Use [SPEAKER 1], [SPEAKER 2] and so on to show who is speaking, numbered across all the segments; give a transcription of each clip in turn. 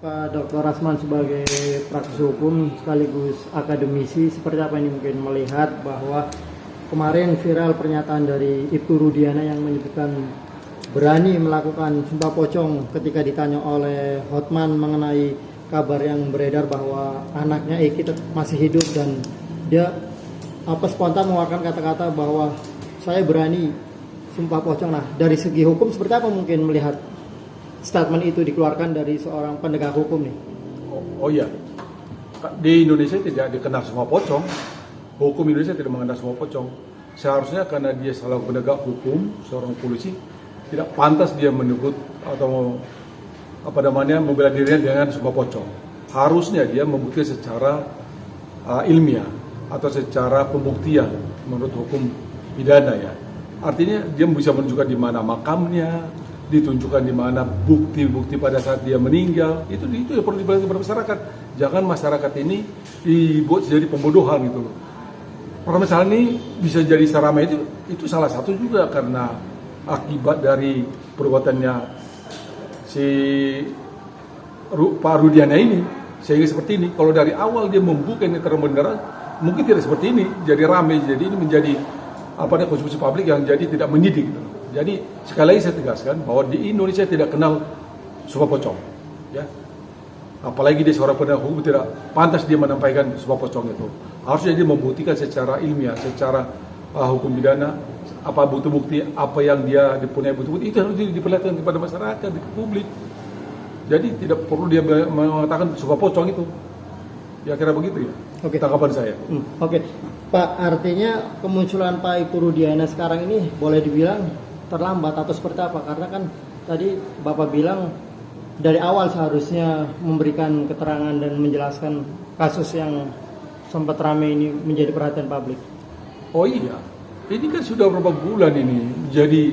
[SPEAKER 1] Pak Dr. Rasman sebagai praktisi hukum sekaligus akademisi, seperti apa ini mungkin melihat bahwa kemarin viral pernyataan dari Ibtu Rudiana yang menyebutkan berani melakukan sumpah pocong ketika ditanya oleh Hotman mengenai kabar yang beredar bahwa anaknya Eki masih hidup, dan dia spontan mengeluarkan kata-kata bahwa saya berani sumpah pocong. Nah, dari segi hukum seperti apa mungkin melihat statement itu dikeluarkan dari seorang penegak hukum nih?
[SPEAKER 2] Oh iya, di Indonesia tidak dikenal sumpah pocong. Hukum Indonesia tidak mengenal sumpah pocong. Seharusnya karena dia salah penegak hukum, seorang polisi, tidak pantas dia menyebut atau membela dirinya dengan sumpah pocong. Harusnya dia membuktikan secara ilmiah atau secara pembuktian menurut hukum pidana ya. Artinya dia bisa menunjukkan di mana makamnya, ditunjukkan di mana bukti-bukti pada saat dia meninggal. Itu yang perlu dibahas kepada masyarakat. Jangan masyarakat ini dibuat jadi pembodohan gitu loh. Permasalahan ini bisa jadi seramai itu salah satu juga karena akibat dari perbuatannya si Pak Rudiana ini, sehingga seperti ini. Kalau dari awal dia membuka ini terang-benderang, mungkin tidak seperti ini, jadi ramai. Jadi ini menjadi konsumsi publik yang jadi tidak mendidik gitu. Jadi sekali lagi saya tegaskan bahwa di Indonesia tidak kenal sumpah pocong, ya. Apalagi dia seorang penegak hukum, tidak pantas dia menyampaikan sumpah pocong itu. Harusnya dia membuktikan secara ilmiah, secara hukum pidana, apa bukti-bukti, apa yang dia dipunyai bukti-bukti, itu harus diperlihatkan kepada masyarakat, di publik. Jadi tidak perlu dia mengatakan sumpah pocong itu. Ya kira begitu ya. Oke. Tanggapan saya.
[SPEAKER 1] Oke. Pak, artinya kemunculan Pak Ibtu Rudiana sekarang ini boleh dibilang terlambat atau seperti apa? Karena kan tadi Bapak bilang dari awal seharusnya memberikan keterangan dan menjelaskan kasus yang sempat ramai ini menjadi perhatian publik.
[SPEAKER 2] Oh iya, ini kan sudah beberapa bulan ini jadi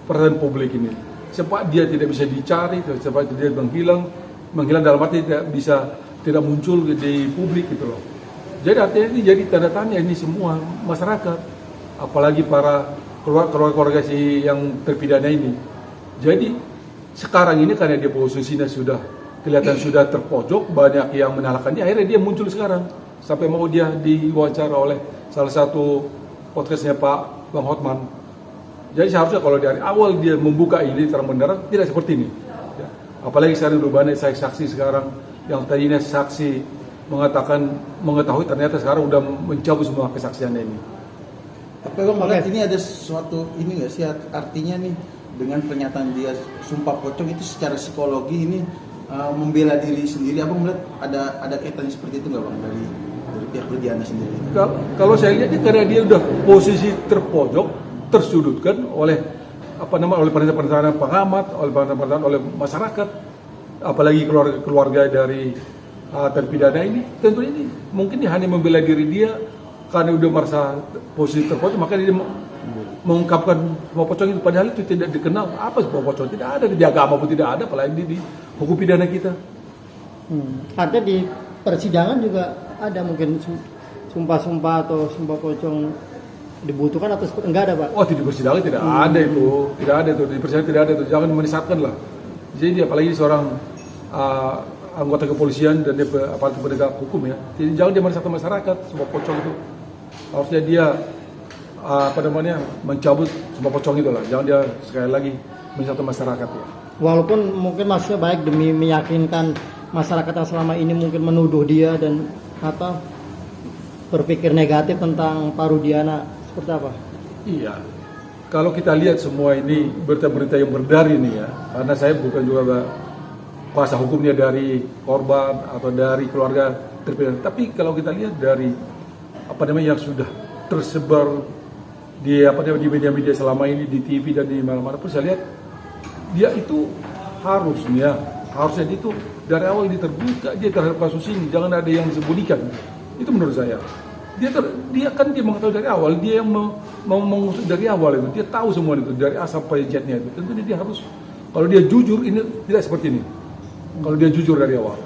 [SPEAKER 2] perhatian publik ini. Sempat dia tidak bisa dicari, sempat dia menghilang dalam arti tidak muncul di publik gitu loh. Jadi artinya ini jadi tanda tanya ini semua masyarakat, apalagi para keluarga si yang terpidana ini. Jadi sekarang ini karena dia posisinya sudah kelihatan sudah terpojok, banyak yang menyalahkan dia, akhirnya dia muncul sekarang. Sampai mau dia diwawancara oleh salah satu podcastnya Pak Bang Hotman. Jadi seharusnya kalau dari awal dia membuka ini terang-benderang tidak seperti ini. Ya. Apalagi sekarang udah banyak saksi sekarang yang tadinya saksi mengetahui ternyata sekarang udah mencabut semua kesaksiannya ini.
[SPEAKER 3] Tapi Bang melihat ini ada sesuatu ini nggak sih, artinya nih dengan pernyataan dia sumpah pocong itu secara psikologi ini membela diri sendiri. Abang melihat ada kaitannya seperti itu nggak Bang dari pihak Rudiana sendiri?
[SPEAKER 2] Kalau saya lihat karena dia udah posisi terpojok, tersudutkan oleh oleh pernyataan pengamat, oleh masyarakat, apalagi keluarga dari terpidana ini, tentu ini mungkin dia hanya membela diri dia karena udah merasa posisi terpojok, makanya dia mengungkapkan sumpah pocong itu, padahal itu tidak dikenal apa sumpah pocong, tidak ada di agama pun tidak ada, apalagi di hukum pidana kita.
[SPEAKER 1] Artinya di persidangan juga ada mungkin sumpah-sumpah atau sumpah pocong dibutuhkan atau enggak ada Pak?
[SPEAKER 2] Oh, di persidangan tidak ada itu, di persidangan tidak ada itu, jangan menisahkan lah. Jadi apalagi seorang anggota kepolisian dan dia aparatur penegak hukum ya, jadi jangan dia menisahkan masyarakat sumpah pocong itu. Harusnya dia mencabut sumpah pocong itu lah, jangan dia sekali lagi menisahkan masyarakat ya.
[SPEAKER 1] Walaupun mungkin maksudnya baik demi meyakinkan masyarakat yang selama ini mungkin menuduh dia dan berpikir negatif tentang Pak Rudiana, seperti apa? Iya,
[SPEAKER 2] kalau kita lihat semua ini berita-berita yang beredar ini ya, karena saya bukan juga kuasa hukumnya dari korban atau dari keluarga terpidana, tapi kalau kita lihat dari yang sudah tersebar di di media-media selama ini, di TV dan di mana-mana pun saya lihat dia itu harusnya itu dari awal dia terbuka dia terhadap kasus ini, jangan ada yang disembunyikan. Itu menurut saya. Dia mengetahui dari awal, dia yang mau mengusut dari awal itu, dia tahu semua itu dari asal pejetnya itu. Tentunya dia harus, kalau dia jujur ini tidak seperti ini. Kalau dia jujur dari awal.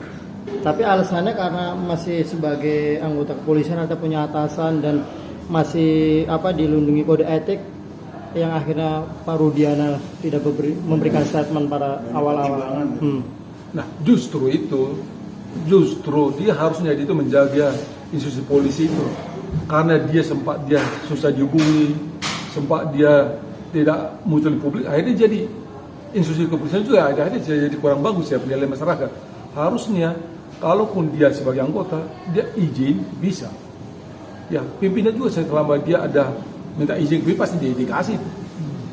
[SPEAKER 1] Tapi alasannya karena masih sebagai anggota kepolisian atau punya atasan dan masih dilindungi kode etik, yang akhirnya Pak Rudiana tidak memberikan statement pada awal-awal.
[SPEAKER 2] Nah, justru dia harusnya itu menjaga institusi polisi itu, karena dia susah dihubungi, sempat dia tidak muncul di publik, akhirnya jadi institusi kepolisian juga akhirnya jadi kurang bagus ya penilaian masyarakat. Harusnya kalaupun dia sebagai anggota dia izin bisa, ya pimpinan juga selama dia ada minta izin pasti dia dikasih,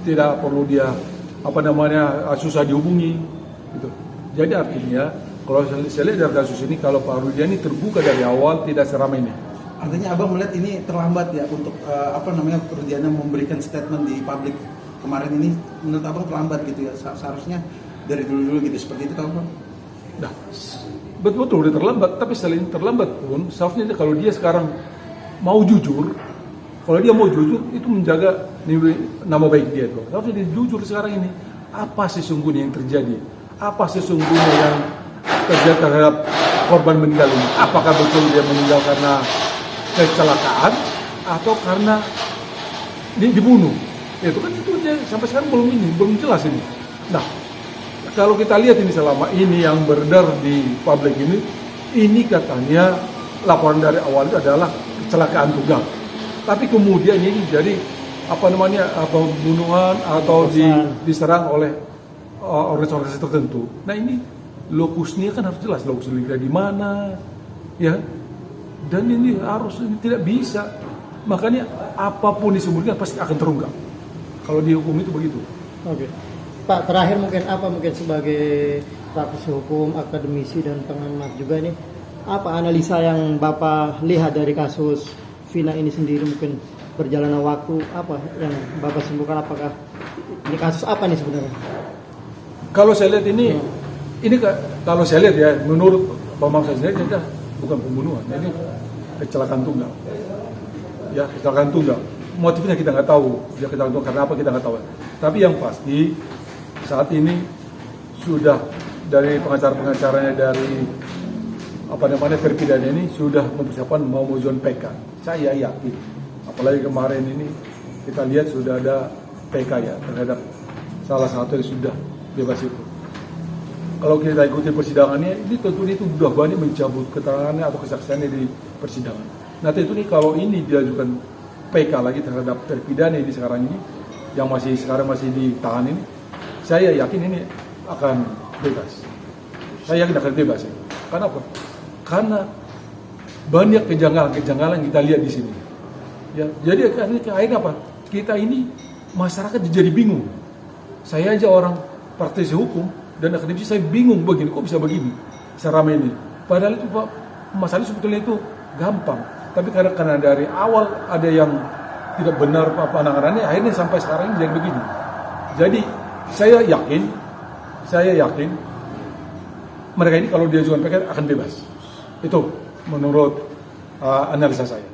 [SPEAKER 2] tidak perlu dia susah dihubungi gitu. Jadi artinya kalau saya lihat dari kasus ini, kalau Pak Rudiana terbuka dari awal tidak seramai ini.
[SPEAKER 3] Artinya abang melihat ini terlambat ya untuk Rudiana memberikan statement di publik kemarin ini, menurut abang terlambat gitu ya, seharusnya dari dulu gitu, seperti itu kan bang?
[SPEAKER 2] Nah, betul udah terlambat, tapi selain terlambat pun seharusnya kalau dia sekarang mau jujur, itu menjaga nama baik dia itu. Harusnya dia jujur sekarang ini, apa sesungguhnya yang terjadi, apa sesungguhnya yang terjadi terhadap korban meninggal ini. Apakah betul dia meninggal karena kecelakaan atau karena dibunuh? Itu kan sampai sekarang belum jelas ini. Nah, kalau kita lihat ini selama ini yang beredar di publik ini katanya laporan dari awal itu adalah kecelakaan tunggal. Tapi kemudian ini jadi pembunuhan atau diserang oleh organisasi tertentu. Nah ini lokusnya kan harus jelas, lokusnya di mana, ya. Dan ini tidak bisa. Makanya apapun disebutkan pasti akan terungkap. Kalau dihukum itu begitu.
[SPEAKER 1] Oke. Pak, terakhir mungkin sebagai praktisi hukum, akademisi dan pengamat juga nih, apa analisa yang Bapak lihat dari kasus Vina ini sendiri, mungkin perjalanan waktu apa yang Bapak simpulkan, apakah ini kasus apa nih sebenarnya?
[SPEAKER 2] Kalau saya lihat ini kalau saya lihat ya, menurut Bambang saya sendiri bukan pembunuhan, ini kecelakaan tunggal. Ya, kecelakaan tunggal. Motifnya kita nggak tahu, dia kecelakaan tunggal karena apa kita nggak tahu. Tapi yang pasti saat ini sudah dari pengacaranya dari terpidana ini sudah mempersiapkan mau mengajukan PK. Saya yakin, apalagi kemarin ini kita lihat sudah ada PK ya terhadap salah satu yang sudah bebas itu. Kalau kita ikuti persidangannya, ini tentu itu sudah banyak mencabut keterangannya atau kesaksiannya di persidangan. Nah tentu ini kalau ini diajukan PK lagi terhadap terpidana ini sekarang ini, yang sekarang masih ditahan ini, saya yakin ini akan bebas. Saya yakin akan bebas ya. Karena apa? Karena banyak kejanggalan yang kita lihat di sini. Ya, jadi akhirnya apa? Kita ini masyarakat jadi bingung. Saya aja orang praktisi hukum dan akademisi, saya bingung begini, kok bisa begini seramai ini. Padahal itu Pak, masalahnya sebetulnya itu gampang. Tapi karena dari awal ada yang tidak benar penanganannya, akhirnya sampai sekarang ini jadi begini. Jadi saya yakin mereka ini kalau diajukan PK akan bebas. Itu menurut analisa saya.